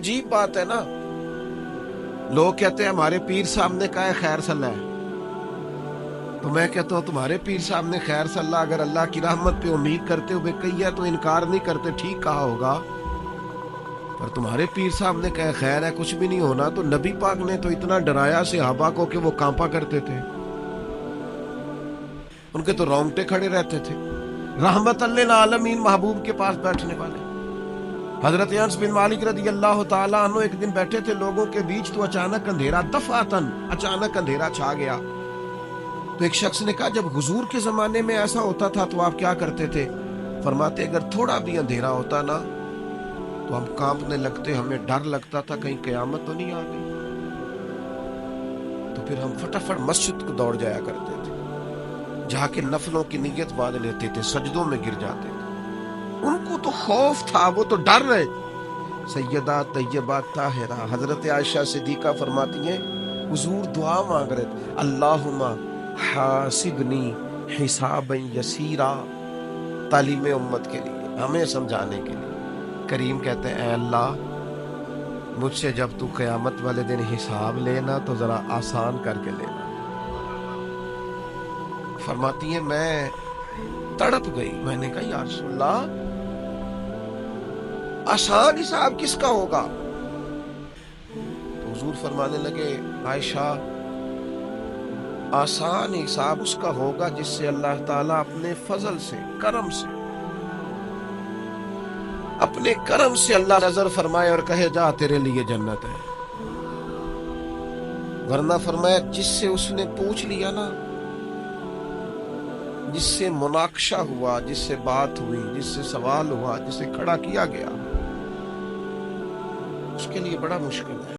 عجیب بات ہے نا، لوگ کہتے ہیں ہمارے پیر صاحب نے کہا ہے خیر صلی ہے، تو میں کہتا ہوں تمہارے پیر صاحب نے خیر صلی اللہ اگر اللہ کی رحمت پہ امید کرتے ہوئے کہی ہے تو انکار نہیں کرتے، ٹھیک کہا ہوگا، پر تمہارے پیر صاحب نے کہا خیر ہے کچھ بھی نہیں ہونا، تو نبی پاک نے تو اتنا ڈرایا صحابہ کو کہ وہ کانپا کرتے تھے، ان کے تو رونگٹے کھڑے رہتے تھے، رحمت للعالمین محبوب کے پاس بیٹھنے والے۔ حضرت انس بن مالک رضی اللہ تعالیٰ عنہ ایک دن بیٹھے تھے لوگوں کے بیچ، تو اچانک اندھیرا، دفعتاً اچانک اندھیرا چھا گیا، تو ایک شخص نے کہا جب حضور کے زمانے میں ایسا ہوتا تھا تو آپ کیا کرتے تھے؟ فرماتے اگر تھوڑا بھی اندھیرا ہوتا نا تو ہم کانپنے لگتے، ہمیں ڈر لگتا تھا کہیں قیامت تو نہیں آ گئی، تو پھر ہم فٹافٹ مسجد کو دوڑ جایا کرتے تھے، جا کے نفلوں کی نیت باندھ لیتے تھے، سجدوں میں گر جاتے تھے، ان کو تو خوف تھا، وہ تو ڈر رہے۔ سیدہ طیبہ طاہرہ حضرت عائشہ صدیقہ فرماتی ہیں حضور دعا مانگ رہے تھے، اللہم حاسبنی حسابا یسیرا، تعلیم امت کے لیے، ہمیں سمجھانے کے لیے۔ کریم کہتے ہیں اے اللہ مجھ سے جب تو قیامت والے دن حساب لینا تو ذرا آسان کر کے لینا۔ فرماتی ہیں میں تڑپ گئی، میں نے کہا یا رسول اللہ آسان حساب کس کا ہوگا؟ تو حضور فرمانے لگے عائشہ آسان حساب اس کا ہوگا جس سے اللہ تعالیٰ اپنے فضل سے، کرم سے، اپنے کرم سے اللہ نظر فرمائے اور کہے جا تیرے لیے جنت ہے، ورنہ فرمایا جس سے اس نے پوچھ لیا نا، جس سے مناقشہ ہوا، جس سے بات ہوئی، جس سے سوال ہوا، جس سے کھڑا کیا گیا، اس کے لیے بڑا مشکل ہے۔